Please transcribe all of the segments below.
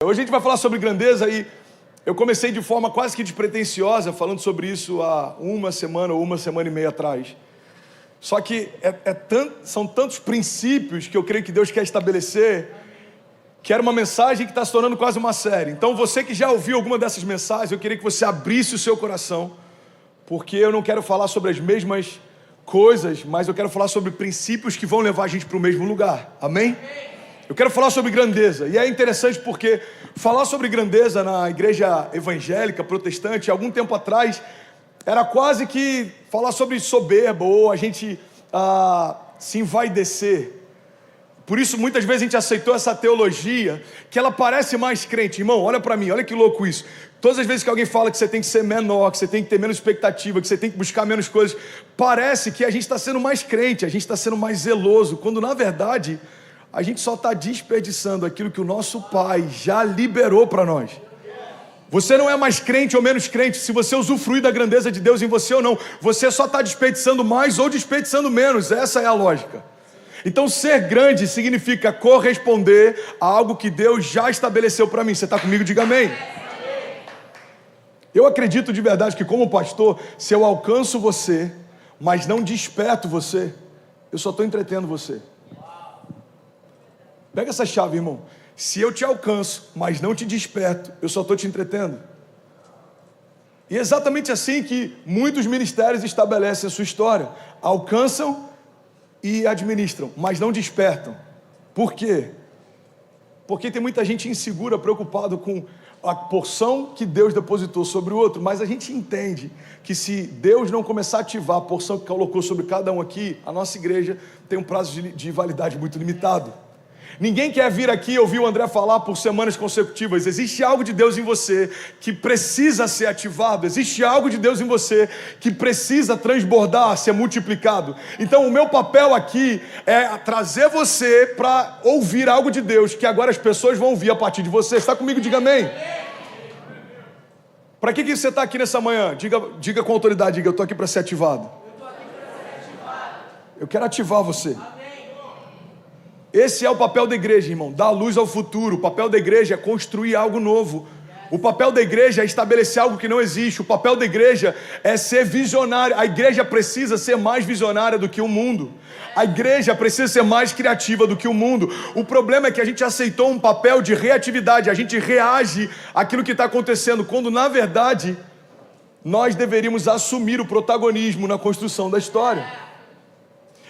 Hoje a gente vai falar sobre grandeza e eu comecei de forma quase que despretensiosa falando sobre isso há uma semana ou uma semana e meia atrás. Só que são tantos princípios que eu creio que Deus quer estabelecer, que era uma mensagem que está se tornando quase uma série. Então você que já ouviu alguma dessas mensagens, eu queria que você abrisse o seu coração, porque eu não quero falar sobre as mesmas coisas, mas eu quero falar sobre princípios que vão levar a gente para o mesmo lugar. Amém? Eu quero falar sobre grandeza, e é interessante porque falar sobre grandeza na igreja evangélica, protestante, algum tempo atrás, era quase que falar sobre soberba, ou a gente se envaidecer. Por isso, muitas vezes a gente aceitou essa teologia, que ela parece mais crente. Irmão, olha para mim, olha que louco isso. Todas as vezes que alguém fala que você tem que ser menor, que você tem que ter menos expectativa, que você tem que buscar menos coisas, parece que a gente está sendo mais crente, a gente está sendo mais zeloso, quando na verdade a gente só está desperdiçando aquilo que o nosso Pai já liberou para nós. Você não é mais crente ou menos crente se você usufruir da grandeza de Deus em você ou não. Você só está desperdiçando mais ou desperdiçando menos. Essa é a lógica. Então ser grande significa corresponder a algo que Deus já estabeleceu para mim. Você está comigo? Diga amém. Eu acredito de verdade que como pastor, se eu alcanço você, mas não desperto você, eu só estou entretendo você. Pega essa chave, irmão. Se eu te alcanço, mas não te desperto, eu só estou te entretendo. E é exatamente assim que muitos ministérios estabelecem a sua história. Alcançam e administram, mas não despertam. Por quê? Porque tem muita gente insegura, preocupado com a porção que Deus depositou sobre o outro, mas a gente entende que se Deus não começar a ativar a porção que colocou sobre cada um aqui, a nossa igreja tem um prazo de validade muito limitado. Ninguém quer vir aqui e ouvir o André falar por semanas consecutivas. Existe algo de Deus em você que precisa ser ativado. Existe algo de Deus em você que precisa transbordar, ser multiplicado. Então o meu papel aqui é trazer você para ouvir algo de Deus que agora as pessoas vão ouvir a partir de você. Está comigo? Diga amém. Para que você está aqui nessa manhã? Diga com autoridade, diga, eu estou aqui para ser ativado. Eu quero ativar você. Esse é o papel da igreja, irmão, dar luz ao futuro. O papel da igreja é construir algo novo. O papel da igreja é estabelecer algo que não existe. O papel da igreja é ser visionária. A igreja precisa ser mais visionária do que o mundo. A igreja precisa ser mais criativa do que o mundo. O problema é que a gente aceitou um papel de reatividade. A gente reage àquilo que está acontecendo, quando na verdade nós deveríamos assumir o protagonismo na construção da história.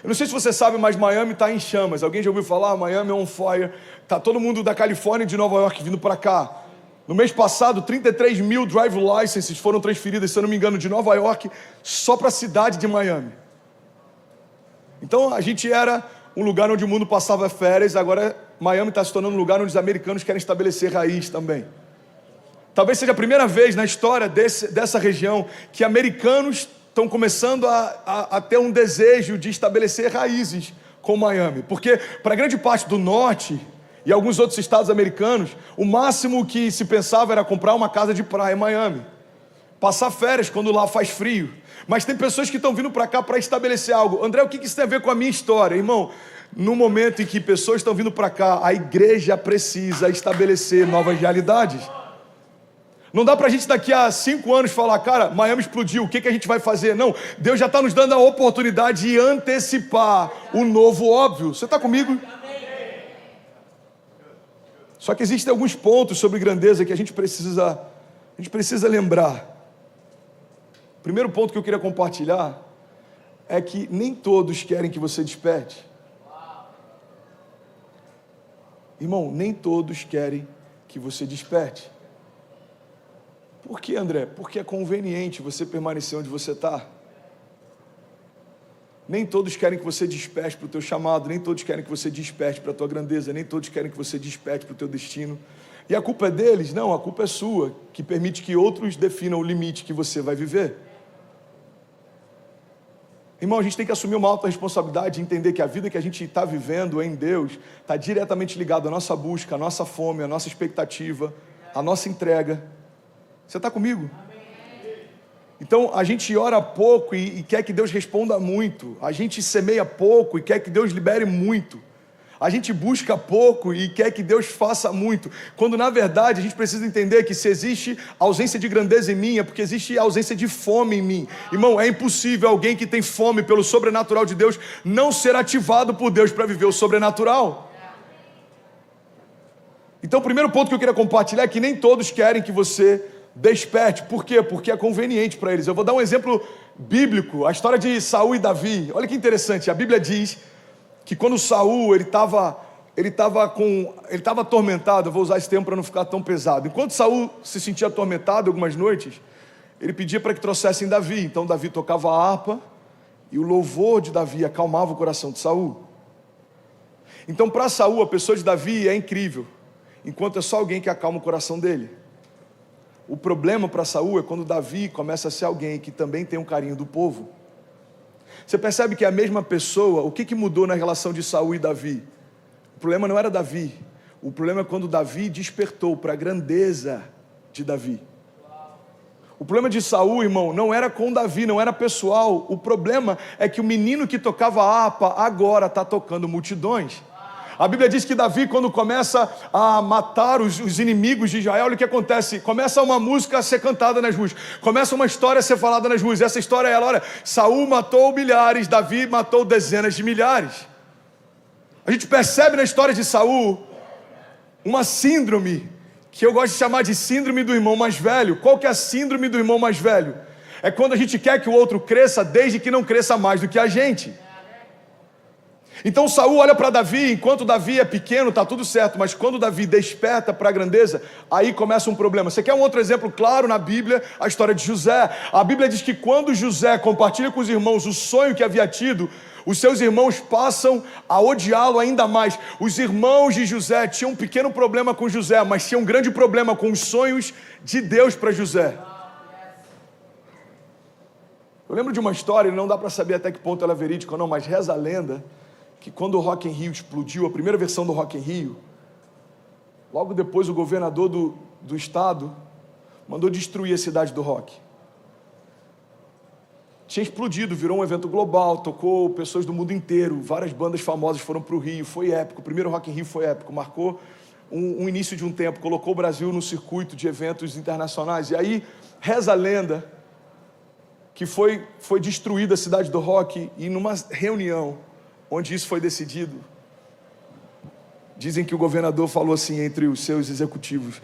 Eu não sei se você sabe, mas Miami está em chamas. Alguém já ouviu falar? Miami é on fire. Está todo mundo da Califórnia e de Nova York vindo para cá. No mês passado, 33 mil drive licenses foram transferidas, se eu não me engano, de Nova York só para a cidade de Miami. Então a gente era um lugar onde o mundo passava férias, agora Miami está se tornando um lugar onde os americanos querem estabelecer raiz também. Talvez seja a primeira vez na história dessa região que americanos estão começando a ter um desejo de estabelecer raízes com Miami. Porque para grande parte do norte e alguns outros estados americanos, o máximo que se pensava era comprar uma casa de praia em Miami. Passar férias quando lá faz frio. Mas tem pessoas que estão vindo para cá para estabelecer algo. André, o que isso tem a ver com a minha história? Irmão, no momento em que pessoas estão vindo para cá, a igreja precisa estabelecer novas realidades. Não dá para a gente daqui a 5 anos falar, cara, Miami explodiu, o que a gente vai fazer? Não, Deus já está nos dando a oportunidade de antecipar o novo óbvio. Você está comigo? Só que existem alguns pontos sobre grandeza que a gente precisa lembrar. O primeiro ponto que eu queria compartilhar é que nem todos querem que você desperte. Irmão, nem todos querem que você desperte. Por que, André? Porque é conveniente você permanecer onde você está. Nem todos querem que você desperte para o teu chamado, nem todos querem que você desperte para a tua grandeza, nem todos querem que você desperte para o teu destino. E a culpa é deles? Não, a culpa é sua, que permite que outros definam o limite que você vai viver. Irmão, a gente tem que assumir uma alta responsabilidade e entender que a vida que a gente está vivendo em Deus está diretamente ligada à nossa busca, à nossa fome, à nossa expectativa, à nossa entrega. Você está comigo? Então a gente ora pouco e quer que Deus responda muito. A gente semeia pouco e quer que Deus libere muito. A gente busca pouco e quer que Deus faça muito, quando na verdade a gente precisa entender que se existe ausência de grandeza em mim, é porque existe ausência de fome em mim. Irmão, é impossível alguém que tem fome pelo sobrenatural de Deus não ser ativado por Deus para viver o sobrenatural. Então o primeiro ponto que eu queria compartilhar é que nem todos querem que você desperte. Por quê? Porque é conveniente para eles. Eu vou dar um exemplo bíblico, a história de Saul e Davi. Olha que interessante, a Bíblia diz que quando Saul ele estava atormentado, eu vou usar esse termo para não ficar tão pesado. Enquanto Saul se sentia atormentado algumas noites, ele pedia para que trouxessem Davi. Então Davi tocava a harpa e o louvor de Davi acalmava o coração de Saul. Então para Saul a pessoa de Davi é incrível, enquanto é só alguém que acalma o coração dele. O problema para Saul é quando Davi começa a ser alguém que também tem um carinho do povo. Você percebe que é a mesma pessoa. O que mudou na relação de Saul e Davi? O problema não era Davi. O problema é quando Davi despertou para a grandeza de Davi. O problema de Saul, irmão, não era com Davi, não era pessoal. O problema é que o menino que tocava a harpa agora está tocando multidões. A Bíblia diz que Davi, quando começa a matar os inimigos de Israel, olha o que acontece. Começa uma música a ser cantada nas ruas. Começa uma história a ser falada nas ruas. E essa história é ela, olha, Saul matou milhares, Davi matou dezenas de milhares. A gente percebe na história de Saul uma síndrome, que eu gosto de chamar de síndrome do irmão mais velho. Qual que é a síndrome do irmão mais velho? É quando a gente quer que o outro cresça, desde que não cresça mais do que a gente. Então Saul olha para Davi, enquanto Davi é pequeno, está tudo certo, mas quando Davi desperta para a grandeza, aí começa um problema. Você quer um outro exemplo claro na Bíblia? A história de José. A Bíblia diz que quando José compartilha com os irmãos o sonho que havia tido, os seus irmãos passam a odiá-lo ainda mais. Os irmãos de José tinham um pequeno problema com José, mas tinham um grande problema com os sonhos de Deus para José. Eu lembro de uma história, não dá para saber até que ponto ela é verídica ou não, mas reza a lenda que quando o Rock in Rio explodiu, a primeira versão do Rock in Rio, logo depois o governador do estado mandou destruir a cidade do rock. Tinha explodido, virou um evento global, tocou pessoas do mundo inteiro, várias bandas famosas foram para o Rio, foi épico, o primeiro Rock in Rio foi épico, marcou um início de um tempo, colocou o Brasil no circuito de eventos internacionais. E aí reza a lenda que foi destruída a cidade do rock, e numa reunião onde isso foi decidido, dizem que o governador falou assim entre os seus executivos: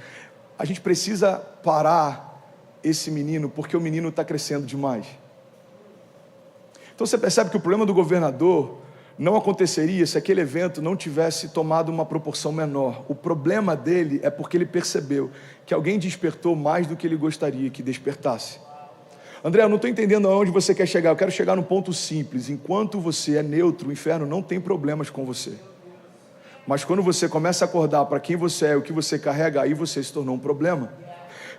a gente precisa parar esse menino, porque o menino está crescendo demais. Então você percebe que o problema do governador não aconteceria se aquele evento não tivesse tomado uma proporção menor. O problema dele é porque ele percebeu que alguém despertou mais do que ele gostaria que despertasse. André, eu não estou entendendo aonde você quer chegar. Eu quero chegar num ponto simples. Enquanto você é neutro, o inferno não tem problemas com você. Mas quando você começa a acordar para quem você é, o que você carrega, aí você se tornou um problema.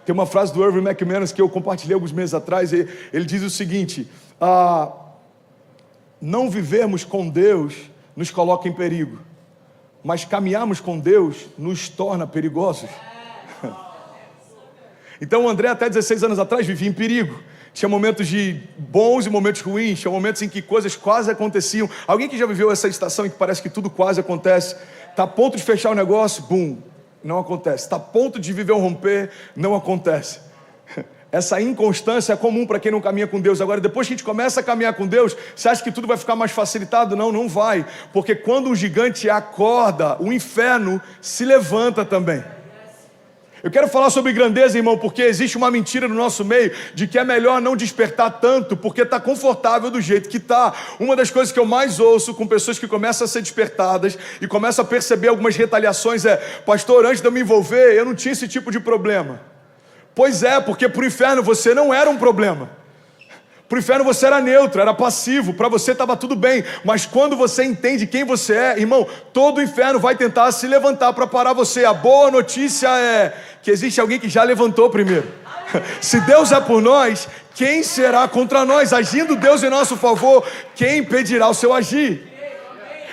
Tem uma frase do Irving McManus que eu compartilhei alguns meses atrás. Ele diz o seguinte: não vivermos com Deus nos coloca em perigo, mas caminharmos com Deus nos torna perigosos. Então o André até 16 anos atrás vivia em perigo. Tinha momentos de bons e momentos ruins, tinha momentos em que coisas quase aconteciam. Alguém que já viveu essa estação em que parece que tudo quase acontece? Está a ponto de fechar o negócio, bum, não acontece. Está a ponto de viver um romper, não acontece. Essa inconstância é comum para quem não caminha com Deus. Agora, depois que a gente começa a caminhar com Deus, você acha que tudo vai ficar mais facilitado? Não, não vai. Porque quando um gigante acorda, o inferno se levanta também. Eu quero falar sobre grandeza, irmão, porque existe uma mentira no nosso meio de que é melhor não despertar tanto, porque está confortável do jeito que está. Uma das coisas que eu mais ouço com pessoas que começam a ser despertadas e começam a perceber algumas retaliações é: pastor, antes de eu me envolver, eu não tinha esse tipo de problema. Pois é, porque para o inferno você não era um problema. Para o inferno você era neutro, era passivo, para você estava tudo bem. Mas quando você entende quem você é, irmão, todo o inferno vai tentar se levantar para parar você. A boa notícia é que existe alguém que já levantou primeiro. Se Deus é por nós, quem será contra nós? Agindo Deus em nosso favor, quem impedirá o seu agir?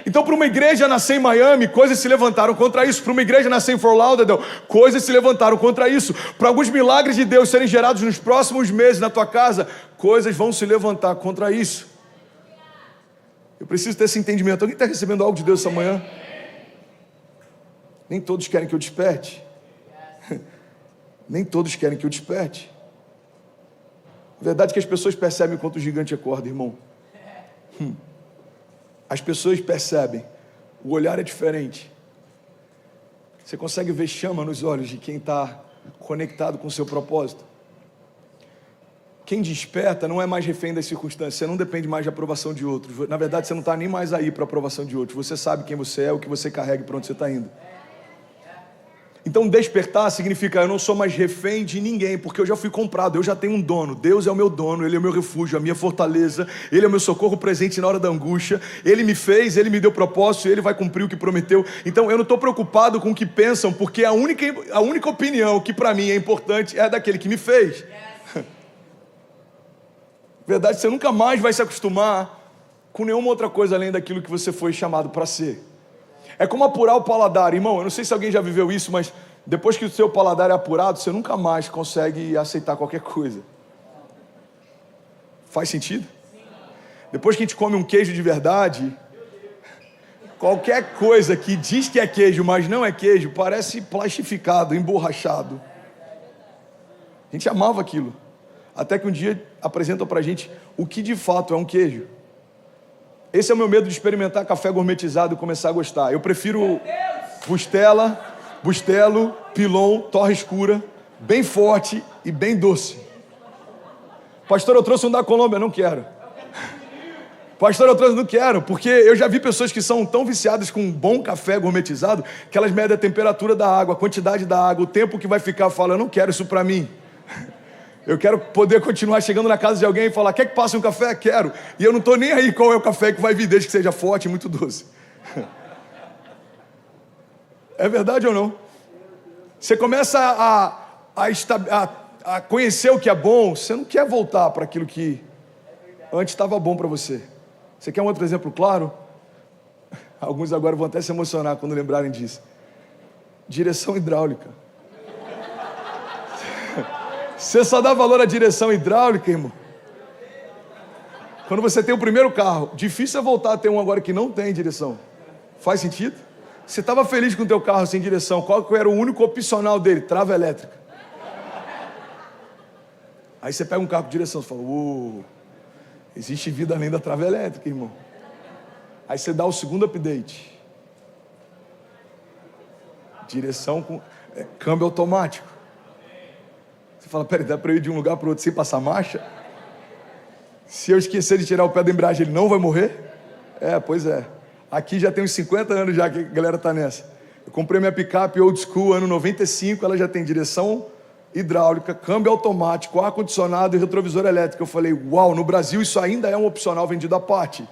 Então, para uma igreja nascer em Miami, coisas se levantaram contra isso. Para uma igreja nascer em Fort Lauderdale, coisas se levantaram contra isso. Para alguns milagres de Deus serem gerados nos próximos meses na tua casa, coisas vão se levantar contra isso. Eu preciso ter esse entendimento. Alguém está recebendo algo de Deus essa manhã? Nem todos querem que eu desperte. Nem todos querem que eu desperte. A verdade é que as pessoas percebem quando o gigante acorda, irmão. As pessoas percebem. O olhar é diferente. Você consegue ver chama nos olhos de quem está conectado com o seu propósito. Quem desperta não é mais refém das circunstâncias. Você não depende mais de aprovação de outros. Na verdade, você não está nem mais aí para aprovação de outros. Você sabe quem você é, o que você carrega e para onde você está indo. Então, despertar significa eu não sou mais refém de ninguém, porque eu já fui comprado, eu já tenho um dono. Deus é o meu dono, Ele é o meu refúgio, a minha fortaleza. Ele é o meu socorro presente na hora da angústia. Ele me fez, Ele me deu propósito, Ele vai cumprir o que prometeu. Então, eu não estou preocupado com o que pensam, porque a única opinião que para mim é importante é daquele que me fez. Verdade, você nunca mais vai se acostumar com nenhuma outra coisa além daquilo que você foi chamado para ser. É como apurar o paladar, irmão. Eu não sei se alguém já viveu isso, mas depois que o seu paladar é apurado, você nunca mais consegue aceitar qualquer coisa. Faz sentido? Depois que a gente come um queijo de verdade, qualquer coisa que diz que é queijo, mas não é queijo, parece plastificado, emborrachado. A gente amava aquilo. Até que um dia apresentam pra gente o que de fato é um queijo. Esse é o meu medo de experimentar café gourmetizado e começar a gostar. Eu prefiro bustelo, pilon, torra escura, bem forte e bem doce. Pastor, eu trouxe um da Colômbia, não quero. Pastor, eu trouxe, não quero, porque eu já vi pessoas que são tão viciadas com um bom café gourmetizado que elas medem a temperatura da água, a quantidade da água, o tempo que vai ficar, falam, eu não quero isso pra mim. Eu quero poder continuar chegando na casa de alguém e falar, quer que passe um café? Quero. E eu não estou nem aí qual é o café que vai vir, desde que seja forte e muito doce. É verdade ou não? Você começa a conhecer o que é bom, você não quer voltar para aquilo que antes estava bom para você. Você quer um outro exemplo claro? Alguns agora vão até se emocionar quando lembrarem disso. Direção hidráulica. Você só dá valor à direção hidráulica, irmão, quando você tem o primeiro carro. Difícil é voltar a ter um agora que não tem direção. Faz sentido? Você estava feliz com o teu carro sem direção. Qual que era o único opcional dele? Trava elétrica. Aí você pega um carro com direção. Você fala, existe vida além da trava elétrica, irmão. Aí você dá o segundo update. Direção com câmbio automático. Você fala, peraí, dá para eu ir de um lugar para o outro sem passar marcha? Se eu esquecer de tirar o pé da embreagem, ele não vai morrer? Pois é. Aqui já tem uns 50 anos já que a galera está nessa. Eu comprei minha picape old school, ano 95, ela já tem direção hidráulica, câmbio automático, ar-condicionado e retrovisor elétrico. Eu falei, uau, no Brasil isso ainda é um opcional vendido à parte.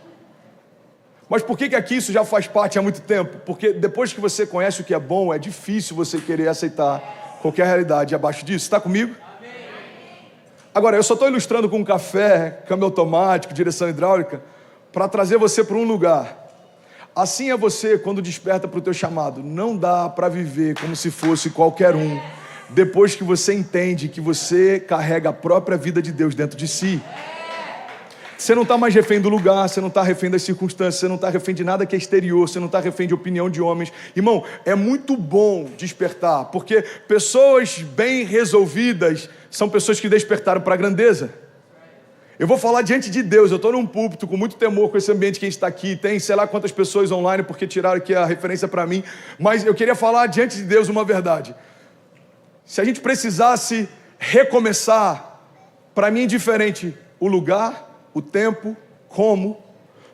Mas por que aqui isso já faz parte há muito tempo? Porque depois que você conhece o que é bom, é difícil você querer aceitar qualquer realidade abaixo disso. Está comigo? Amém. Agora, eu só estou ilustrando com café, câmbio automático, direção hidráulica, para trazer você para um lugar. Assim é você quando desperta para o teu chamado. Não dá para viver como se fosse qualquer um, depois que você entende que você carrega a própria vida de Deus dentro de si. Você não está mais refém do lugar, você não está refém das circunstâncias, você não está refém de nada que é exterior, você não está refém de opinião de homens. Irmão, é muito bom despertar, porque pessoas bem resolvidas são pessoas que despertaram para a grandeza. Eu vou falar diante de Deus, eu estou num púlpito com muito temor com esse ambiente que a gente está aqui, tem sei lá quantas pessoas online porque tiraram aqui a referência para mim, mas eu queria falar diante de Deus uma verdade. Se a gente precisasse recomeçar, para mim é indiferente o lugar, o tempo, como,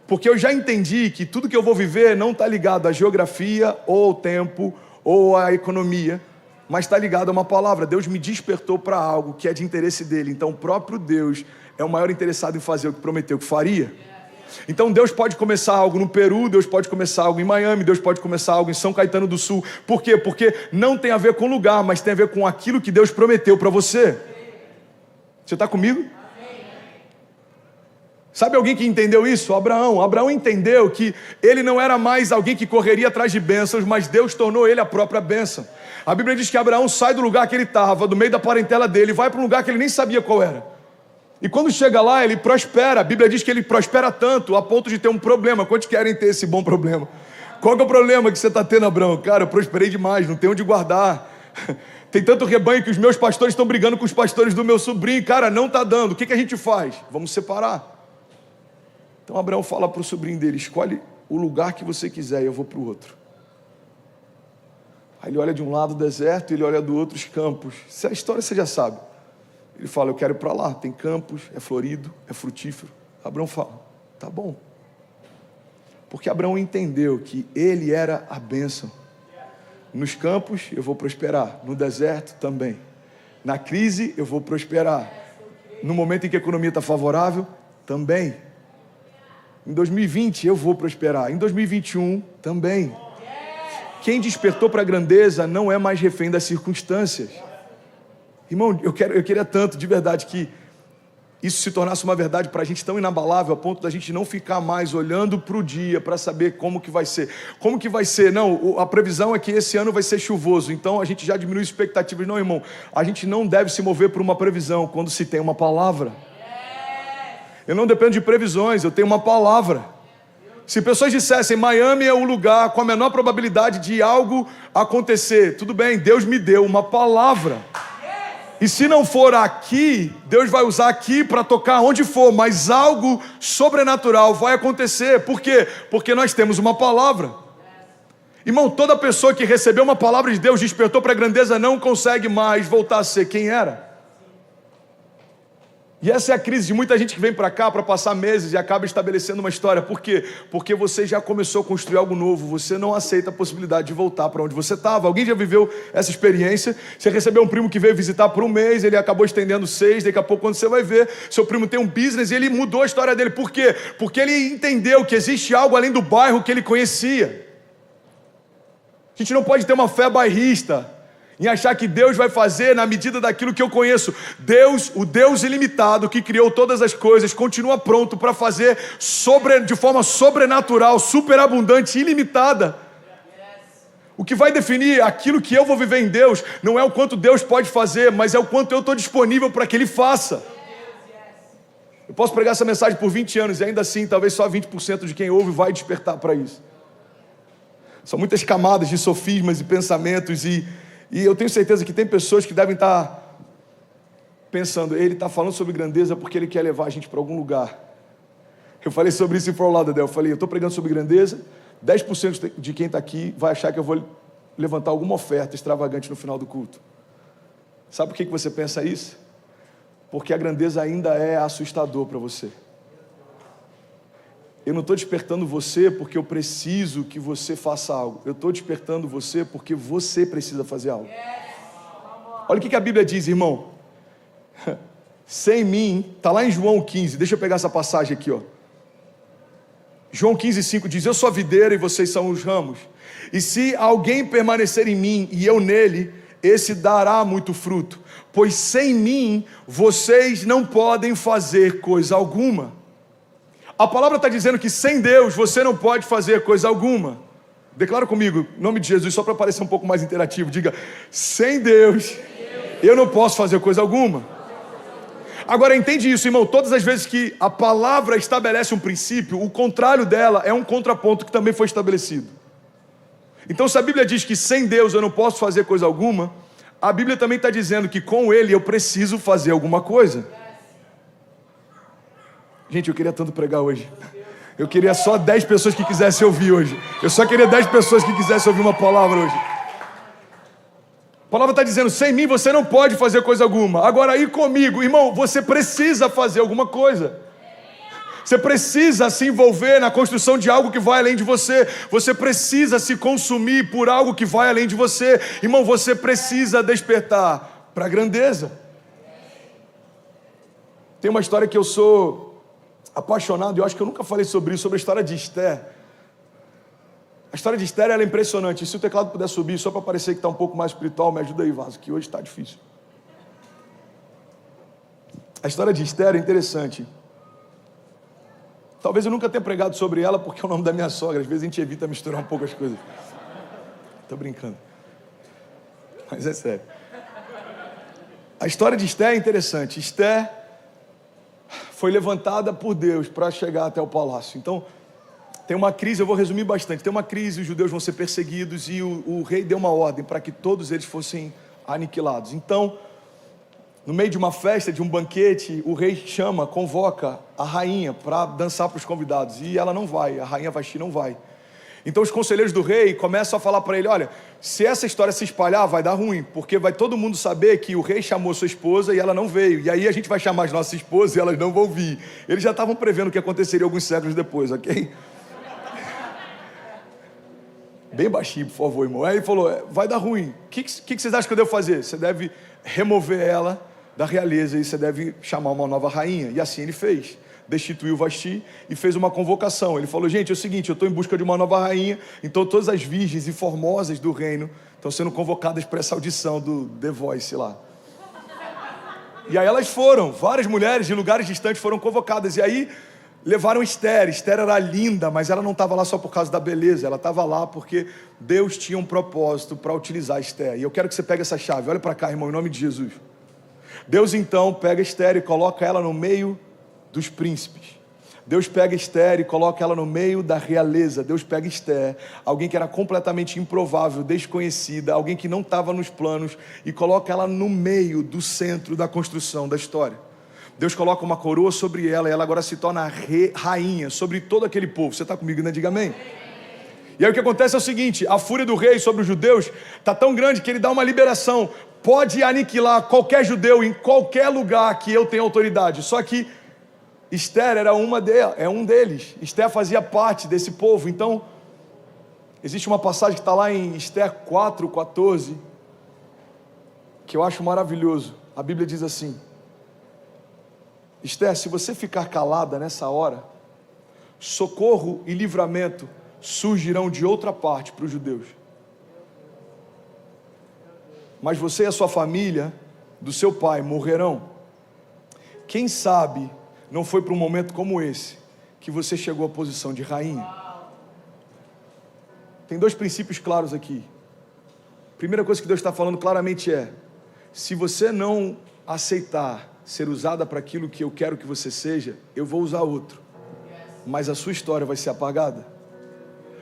porque eu já entendi que tudo que eu vou viver não está ligado à geografia, ou ao tempo, ou à economia, mas está ligado a uma palavra. Deus me despertou para algo que é de interesse dele, então o próprio Deus é o maior interessado em fazer o que prometeu que faria. Então Deus pode começar algo no Peru, Deus pode começar algo em Miami, Deus pode começar algo em São Caetano do Sul. Por quê? Porque não tem a ver com o lugar, mas tem a ver com aquilo que Deus prometeu para você. Você está comigo? Sabe alguém que entendeu isso? Abraão. Abraão entendeu que ele não era mais alguém que correria atrás de bênçãos, mas Deus tornou ele a própria bênção. A Bíblia diz que Abraão sai do lugar que ele estava, do meio da parentela dele, vai para um lugar que ele nem sabia qual era. E quando chega lá, ele prospera. A Bíblia diz que ele prospera tanto, a ponto de ter um problema. Quantos querem ter esse bom problema? Qual que é o problema que você está tendo, Abraão? Cara, eu prosperei demais, não tenho onde guardar. Tem tanto rebanho que os meus pastores estão brigando com os pastores do meu sobrinho. Cara, não está dando. O que a gente faz? Vamos separar. Então Abraão fala para o sobrinho dele: escolhe o lugar que você quiser e eu vou para o outro. Aí ele olha de um lado o deserto e ele olha do outro os campos. Se a história você já sabe. Ele fala: eu quero ir para lá, tem campos, é florido, é frutífero. Abraão fala: tá bom. Porque Abraão entendeu que ele era a bênção. Nos campos eu vou prosperar, no deserto também. Na crise eu vou prosperar. No momento em que a economia está favorável, também. Em 2020 eu vou prosperar, em 2021 também. Quem despertou para a grandeza não é mais refém das circunstâncias. Irmão, eu queria tanto, de verdade, que isso se tornasse uma verdade para a gente tão inabalável, a ponto da gente não ficar mais olhando para o dia, para saber como que vai ser. Como que vai ser? Não, a previsão é que esse ano vai ser chuvoso, então a gente já diminui expectativas. Não, irmão, a gente não deve se mover por uma previsão quando se tem uma palavra. Eu não dependo de previsões, eu tenho uma palavra. Se pessoas dissessem: Miami é o lugar com a menor probabilidade de algo acontecer, tudo bem, Deus me deu uma palavra. E se não for aqui, Deus vai usar aqui para tocar onde for, mas algo sobrenatural vai acontecer. Por quê? Porque nós temos uma palavra. Irmão, toda pessoa que recebeu uma palavra de Deus, despertou para a grandeza, não consegue mais voltar a ser quem era. E essa é a crise de muita gente que vem para cá para passar meses e acaba estabelecendo uma história. Por quê? Porque você já começou a construir algo novo. Você não aceita a possibilidade de voltar para onde você estava. Alguém já viveu essa experiência? Você recebeu um primo que veio visitar por um mês, ele acabou estendendo 6, daqui a pouco quando você vai ver, seu primo tem um business e ele mudou a história dele. Por quê? Porque ele entendeu que existe algo além do bairro que ele conhecia. A gente não pode ter uma fé bairrista em achar que Deus vai fazer na medida daquilo que eu conheço. Deus, o Deus ilimitado que criou todas as coisas, continua pronto para fazer de forma sobrenatural, superabundante, ilimitada. O que vai definir aquilo que eu vou viver em Deus não é o quanto Deus pode fazer, mas é o quanto eu estou disponível para que Ele faça. Eu posso pregar essa mensagem por 20 anos e ainda assim talvez só 20% de quem ouve vai despertar para isso. São muitas camadas de sofismas e pensamentos e eu tenho certeza que tem pessoas que devem estar pensando: ele está falando sobre grandeza porque ele quer levar a gente para algum lugar. Eu falei sobre isso em Fort Lauderdale. Eu falei: eu estou pregando sobre grandeza, 10% de quem está aqui vai achar que eu vou levantar alguma oferta extravagante no final do culto. Sabe por que você pensa isso? Porque a grandeza ainda é assustador para você. Eu não estou despertando você porque eu preciso que você faça algo. Eu estou despertando você porque você precisa fazer algo. Olha o que a Bíblia diz, irmão. Sem mim, está lá em João 15. Deixa eu pegar essa passagem aqui, ó. João 15:5 diz: eu sou a videira e vocês são os ramos. E se alguém permanecer em mim e eu nele, esse dará muito fruto. Pois sem mim, vocês não podem fazer coisa alguma. A palavra está dizendo que sem Deus você não pode fazer coisa alguma. Declara comigo, em nome de Jesus, só para parecer um pouco mais interativo. Diga: sem Deus eu não posso fazer coisa alguma. Agora entende isso, irmão. Todas as vezes que a palavra estabelece um princípio, o contrário dela é um contraponto que também foi estabelecido. Então se a Bíblia diz que sem Deus eu não posso fazer coisa alguma, a Bíblia também está dizendo que com Ele eu preciso fazer alguma coisa. Gente, eu queria tanto pregar hoje. Eu queria só 10 pessoas que quisessem ouvir hoje. Eu só queria 10 pessoas que quisessem ouvir uma palavra hoje. A palavra está dizendo: sem mim você não pode fazer coisa alguma. Agora aí comigo, irmão, você precisa fazer alguma coisa. Você precisa se envolver na construção de algo que vai além de você. Você precisa se consumir por algo que vai além de você. Irmão, você precisa despertar para a grandeza. Tem uma história que eu sou apaixonado, eu acho que eu nunca falei sobre isso, sobre a história de Esther. A história de Esther, ela é impressionante. E se o teclado puder subir, só para parecer que está um pouco mais espiritual, me ajuda aí, Vaso, que hoje está difícil. A história de Esther é interessante. Talvez eu nunca tenha pregado sobre ela, porque é o nome da minha sogra. Às vezes a gente evita misturar um pouco as coisas. Estou brincando. Mas é sério. A história de Esther é interessante. Esther foi levantada por Deus para chegar até o palácio. Então, Tem uma crise, eu vou resumir bastante. Tem uma crise, os judeus vão ser perseguidos e o rei deu uma ordem para que todos eles fossem aniquilados. Então, no meio de uma festa, de um banquete, o rei convoca a rainha para dançar para os convidados. E ela não vai, a rainha Vasti não vai. Então os conselheiros do rei começam a falar para ele: olha, se essa história se espalhar, vai dar ruim, porque vai todo mundo saber que o rei chamou sua esposa e ela não veio. E aí a gente vai chamar as nossas esposas e elas não vão vir. Eles já estavam prevendo o que aconteceria alguns séculos depois, ok? Bem baixinho, por favor, irmão. Aí ele falou: vai dar ruim. O que vocês acham que eu devo fazer? Você deve remover ela da realeza e você deve chamar uma nova rainha. E assim ele fez. Destituiu Vasti e fez uma convocação. Ele falou: gente, é o seguinte, eu estou em busca de uma nova rainha, então todas as virgens e formosas do reino estão sendo convocadas para essa audição do The Voice lá. E aí elas foram, várias mulheres de lugares distantes foram convocadas, e aí levaram Esther. Esther era linda, mas ela não estava lá só por causa da beleza, ela estava lá porque Deus tinha um propósito para utilizar Esther. E eu quero que você pegue essa chave, olha para cá, irmão, em nome de Jesus. Deus então pega Esther e coloca ela no meio dos príncipes. Deus pega Esther e coloca ela no meio da realeza. Deus pega Esther, alguém que era completamente improvável, desconhecida, alguém que não estava nos planos, e coloca ela no meio do centro da construção da história. Deus coloca uma coroa sobre ela e ela agora se torna rainha sobre todo aquele povo. Você está comigo, né? Diga amém. E aí o que acontece é o seguinte: a fúria do rei sobre os judeus está tão grande que ele dá uma liberação. Pode aniquilar qualquer judeu em qualquer lugar que eu tenha autoridade. Só que Esther era um deles. Esther fazia parte desse povo. Então, existe uma passagem que está lá em Esther 4:14, que eu acho maravilhoso. A Bíblia diz assim: Esther, se você ficar calada nessa hora, socorro e livramento surgirão de outra parte para os judeus. Mas você e a sua família, do seu pai, morrerão. Quem sabe não foi para um momento como esse que você chegou à posição de rainha. Tem dois princípios claros aqui. A primeira coisa que Deus está falando claramente é: se você não aceitar ser usada para aquilo que eu quero que você seja, eu vou usar outro, mas a sua história vai ser apagada.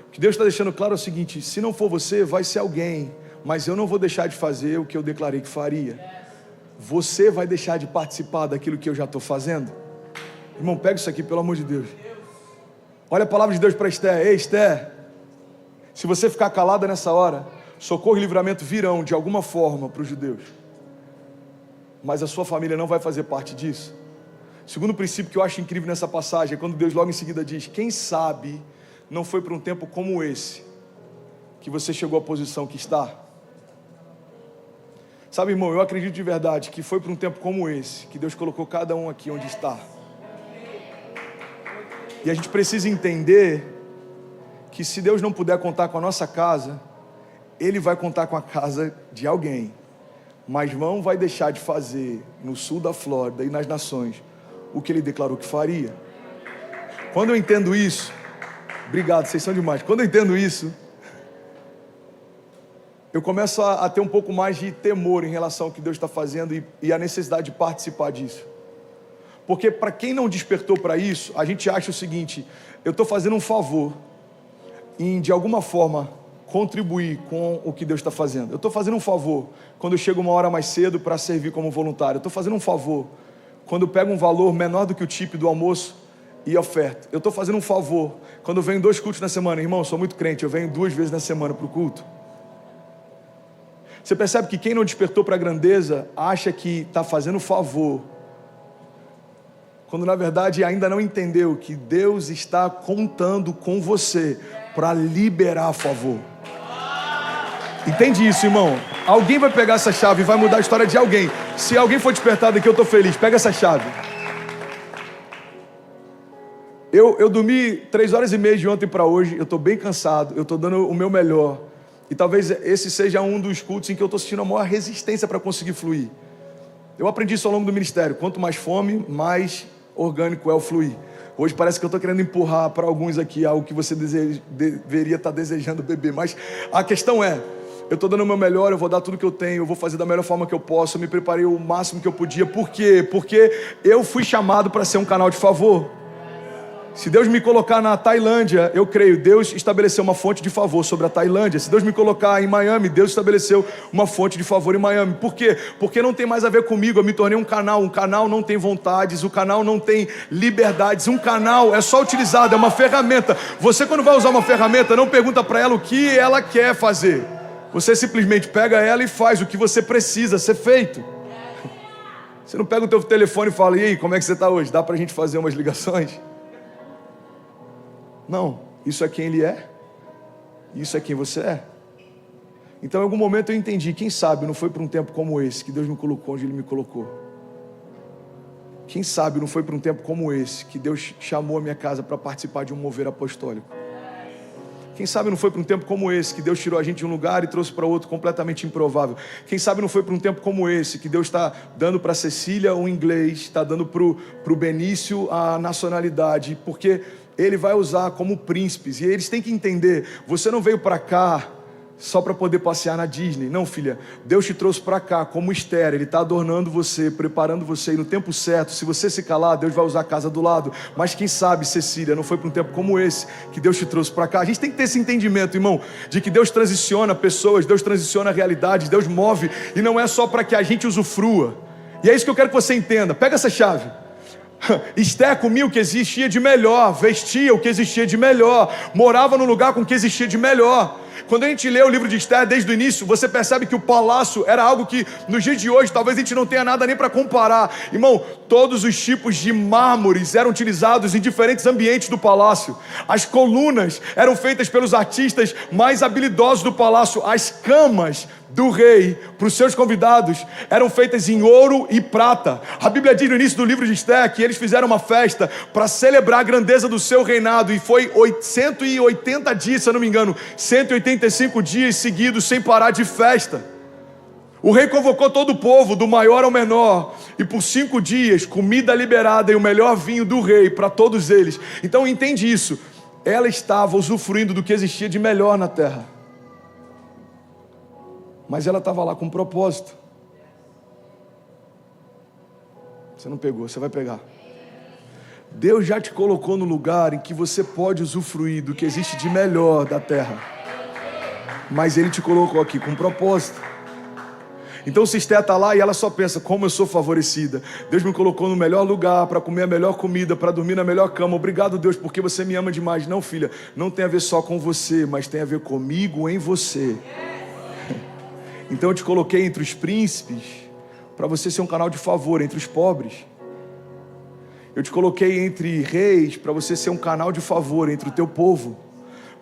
O que Deus está deixando claro é o seguinte: se não for você, vai ser alguém, mas eu não vou deixar de fazer o que eu declarei que faria. Você vai deixar de participar daquilo que eu já estou fazendo? Irmão, pega isso aqui, pelo amor de Deus. Olha a palavra de Deus para Esther: ei, Esther, se você ficar calada nessa hora, socorro e livramento virão de alguma forma para os judeus, mas a sua família não vai fazer parte disso. Segundo princípio que eu acho incrível nessa passagem é quando Deus logo em seguida diz: quem sabe não foi para um tempo como esse que você chegou à posição que está. Sabe, irmão, eu acredito de verdade que foi para um tempo como esse que Deus colocou cada um aqui onde está. E a gente precisa entender que se Deus não puder contar com a nossa casa, Ele vai contar com a casa de alguém, mas não vai deixar de fazer no sul da Flórida e nas nações o que Ele declarou que faria. Quando eu entendo isso, obrigado, vocês são demais. Quando eu entendo isso, eu começo a ter um pouco mais de temor em relação ao que Deus está fazendo e a necessidade de participar disso. Porque para quem não despertou para isso, a gente acha o seguinte: eu estou fazendo um favor em, de alguma forma, contribuir com o que Deus está fazendo. Eu estou fazendo um favor quando eu chego uma hora mais cedo para servir como voluntário. Eu estou fazendo um favor quando eu pego um valor menor do que o tipe do almoço e oferta. Eu estou fazendo um favor quando eu venho 2 cultos na semana. Irmão, eu sou muito crente, eu venho 2 vezes na semana para o culto. Você percebe que quem não despertou para a grandeza acha que está fazendo favor, quando na verdade ainda não entendeu que Deus está contando com você para liberar a favor. Entende isso, irmão? Alguém vai pegar essa chave e vai mudar a história de alguém. Se alguém for despertado aqui, eu estou feliz. Pega essa chave. Eu dormi 3 horas e meia de ontem para hoje. Eu estou bem cansado. Eu estou dando o meu melhor. E talvez esse seja um dos cultos em que eu estou sentindo a maior resistência para conseguir fluir. Eu aprendi isso ao longo do ministério. Quanto mais fome, mais orgânico é o fluir. Hoje parece que eu estou querendo empurrar para alguns aqui algo que você deveria estar desejando beber. Mas a questão é: eu estou dando o meu melhor, eu vou dar tudo que eu tenho, eu vou fazer da melhor forma que eu posso. Eu me preparei o máximo que eu podia. Por quê? Porque eu fui chamado para ser um canal de favor. Se Deus me colocar na Tailândia, eu creio, Deus estabeleceu uma fonte de favor sobre a Tailândia. Se Deus me colocar em Miami, Deus estabeleceu uma fonte de favor em Miami. Por quê? Porque não tem mais a ver comigo, eu me tornei um canal não tem vontades, o canal não tem liberdades, um canal é só utilizado, é uma ferramenta. Você quando vai usar uma ferramenta, não pergunta para ela o que ela quer fazer. Você simplesmente pega ela e faz o que você precisa ser feito. Você não pega o teu telefone e fala, e aí, como é que você está hoje? Dá para a gente fazer umas ligações? Não, isso é quem ele é, isso é quem você é. Então em algum momento eu entendi, quem sabe não foi para um tempo como esse que Deus me colocou onde Ele me colocou. Quem sabe não foi para um tempo como esse que Deus chamou a minha casa para participar de um mover apostólico. Quem sabe não foi para um tempo como esse que Deus tirou a gente de um lugar e trouxe para outro completamente improvável. Quem sabe não foi para um tempo como esse que Deus está dando para a Cecília o inglês, está dando para o Benício a nacionalidade, porque Ele vai usar como príncipes. E eles têm que entender, você não veio para cá só para poder passear na Disney. Não, filha, Deus te trouxe para cá como Esther. Ele está adornando você, preparando você. E no tempo certo, se você se calar, Deus vai usar a casa do lado. Mas quem sabe, Cecília, não foi para um tempo como esse que Deus te trouxe para cá. A gente tem que ter esse entendimento, irmão, de que Deus transiciona pessoas, Deus transiciona realidades, Deus move. E não é só para que a gente usufrua. E é isso que eu quero que você entenda. Pega essa chave. Esther comia o que existia de melhor, vestia o que existia de melhor, morava no lugar com o que existia de melhor. Quando a gente lê o livro de Esther desde o início, você percebe que o palácio era algo que nos dias de hoje talvez a gente não tenha nada nem para comparar. Irmão, todos os tipos de mármores eram utilizados em diferentes ambientes do palácio. As colunas eram feitas pelos artistas mais habilidosos do palácio. As camas do rei para os seus convidados eram feitas em ouro e prata. A Bíblia diz no início do livro de Esther que eles fizeram uma festa para celebrar a grandeza do seu reinado, e foi 180 dias, se eu não me engano, 185 dias seguidos sem parar de festa. O rei convocou todo o povo, do maior ao menor, e por 5 dias, comida liberada e o melhor vinho do rei para todos eles. Então entende isso, ela estava usufruindo do que existia de melhor na terra. Mas ela estava lá com um propósito. Você não pegou, você vai pegar. Deus já te colocou no lugar em que você pode usufruir do que existe de melhor da terra. Mas Ele te colocou aqui com um propósito. Então se Esther está lá e ela só pensa, como eu sou favorecida. Deus me colocou no melhor lugar, para comer a melhor comida, para dormir na melhor cama. Obrigado, Deus, porque você me ama demais. Não, filha, não tem a ver só com você, mas tem a ver comigo em você. Então eu te coloquei entre os príncipes para você ser um canal de favor entre os pobres. Eu te coloquei entre reis para você ser um canal de favor entre o teu povo.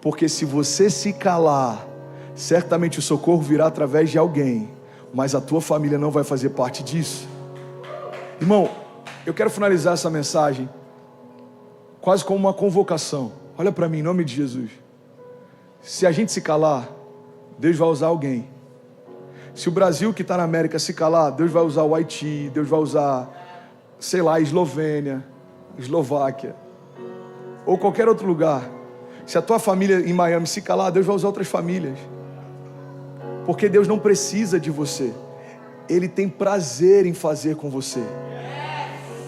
Porque se você se calar, certamente o socorro virá através de alguém, mas a tua família não vai fazer parte disso. Irmão, eu quero finalizar essa mensagem quase como uma convocação. Olha para mim, em nome de Jesus. Se a gente se calar, Deus vai usar alguém. Se o Brasil que está na América se calar, Deus vai usar o Haiti, Deus vai usar, sei lá, a Eslovênia, Eslováquia, ou qualquer outro lugar. Se a tua família em Miami se calar, Deus vai usar outras famílias. Porque Deus não precisa de você, Ele tem prazer em fazer com você.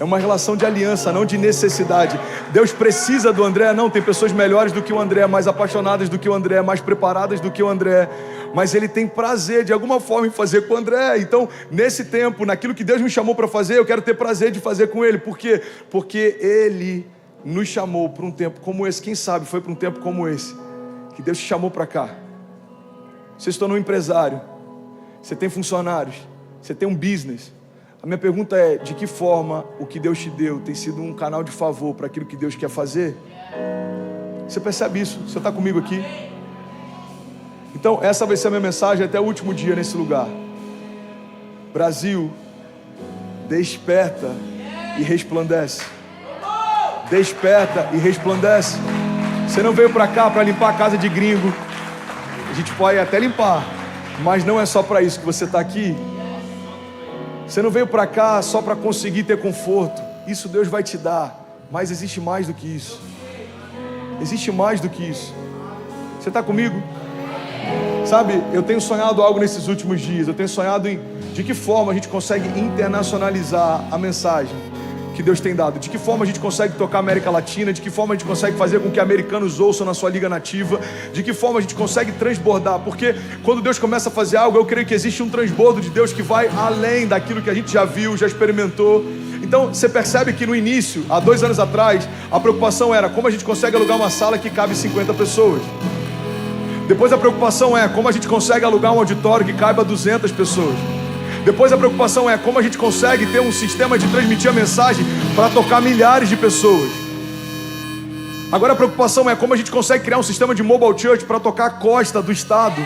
É uma relação de aliança, não de necessidade. Deus precisa do André? Não, tem pessoas melhores do que o André, mais apaixonadas do que o André, mais preparadas do que o André. Mas Ele tem prazer de alguma forma em fazer com o André. Então, nesse tempo, naquilo que Deus me chamou para fazer, eu quero ter prazer de fazer com Ele. Por quê? Porque Ele nos chamou para um tempo como esse. Quem sabe foi para um tempo como esse que Deus te chamou para cá. Você se tornou um empresário, você tem funcionários, você tem um business. A minha pergunta é, de que forma o que Deus te deu tem sido um canal de favor para aquilo que Deus quer fazer? Você percebe isso? Você está comigo aqui? Então essa vai ser a minha mensagem até o último dia nesse lugar. Brasil, desperta e resplandece. Desperta e resplandece. Você não veio para cá para limpar a casa de gringo. A gente pode até limpar, mas não é só para isso que você está aqui. Você não veio para cá só para conseguir ter conforto. Isso Deus vai te dar. Mas existe mais do que isso. Existe mais do que isso. Você está comigo? Sabe, eu tenho sonhado algo nesses últimos dias. Eu tenho sonhado em de que forma a gente consegue internacionalizar a mensagem. que Deus tem dado? De que forma a gente consegue tocar a América Latina? De que forma a gente consegue fazer com que americanos ouçam na sua liga nativa? De que forma a gente consegue transbordar? Porque quando Deus começa a fazer algo, eu creio que existe um transbordo de Deus que vai além daquilo que a gente já viu, já experimentou. Então você percebe que no início, há 2 anos atrás, a preocupação era como a gente consegue alugar uma sala que cabe 50 pessoas. Depois a preocupação é como a gente consegue alugar um auditório que caiba 200 pessoas. Depois a preocupação é como a gente consegue ter um sistema de transmitir a mensagem para tocar milhares de pessoas. Agora a preocupação é como a gente consegue criar um sistema de mobile church para tocar a costa do estado.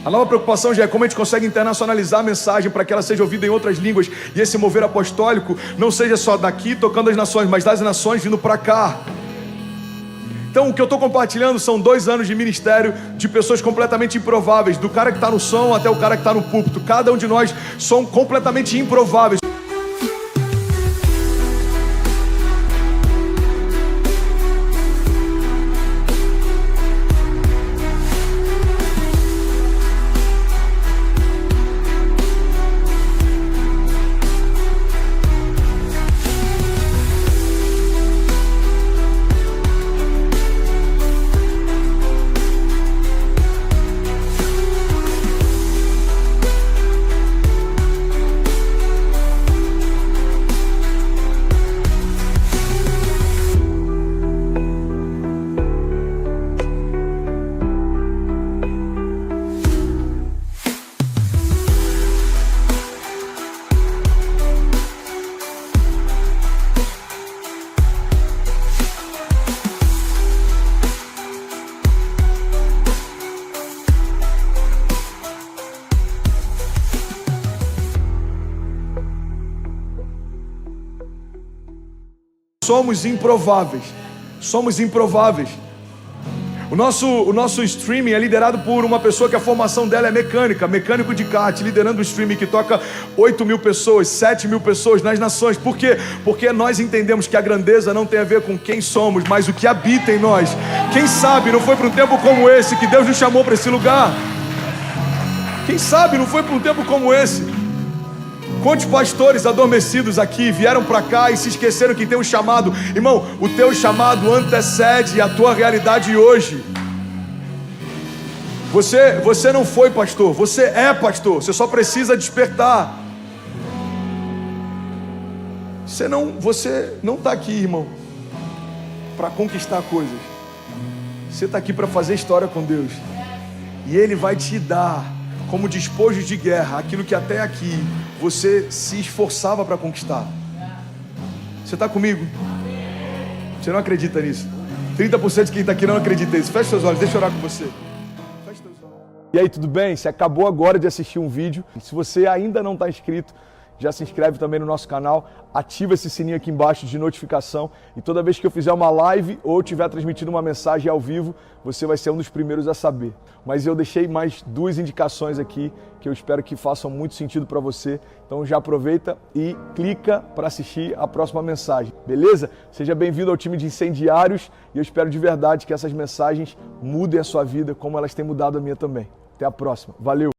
A nova preocupação já é como a gente consegue internacionalizar a mensagem para que ela seja ouvida em outras línguas e esse mover apostólico não seja só daqui tocando as nações, mas das nações vindo para cá. Então o que eu estou compartilhando são 2 anos de ministério de pessoas completamente improváveis, do cara que está no som até o cara que está no púlpito. Cada um de nós são completamente improváveis. Somos improváveis. Somos improváveis. O nosso streaming é liderado por uma pessoa que a formação dela é mecânico de kart, liderando um streaming que toca 8.000 pessoas, 7.000 pessoas nas nações. Por quê? Porque nós entendemos que a grandeza não tem a ver com quem somos, mas o que habita em nós. Quem sabe não foi para um tempo como esse que Deus nos chamou para esse lugar? Quem sabe não foi para um tempo como esse? Quantos pastores adormecidos aqui vieram para cá e se esqueceram que tem um chamado? Irmão, o teu chamado antecede a tua realidade hoje. Você não foi pastor, você é pastor. Você só precisa despertar. Você não está aqui, irmão, para conquistar coisas. Você está aqui para fazer história com Deus. E Ele vai te dar como despojo de guerra aquilo que até aqui você se esforçava para conquistar. Você está comigo? Você não acredita nisso? 30% de quem está aqui não acredita nisso. Feche seus olhos, deixa eu orar com você. Feche seus olhos. E aí, tudo bem? Você acabou agora de assistir um vídeo. Se você ainda não está inscrito, já se inscreve também no nosso canal, ativa esse sininho aqui embaixo de notificação e toda vez que eu fizer uma live ou estiver transmitindo uma mensagem ao vivo, você vai ser um dos primeiros a saber. Mas eu deixei mais 2 indicações aqui que eu espero que façam muito sentido para você. Então já aproveita e clica para assistir a próxima mensagem, beleza? Seja bem-vindo ao time de incendiários e eu espero de verdade que essas mensagens mudem a sua vida como elas têm mudado a minha também. Até a próxima. Valeu!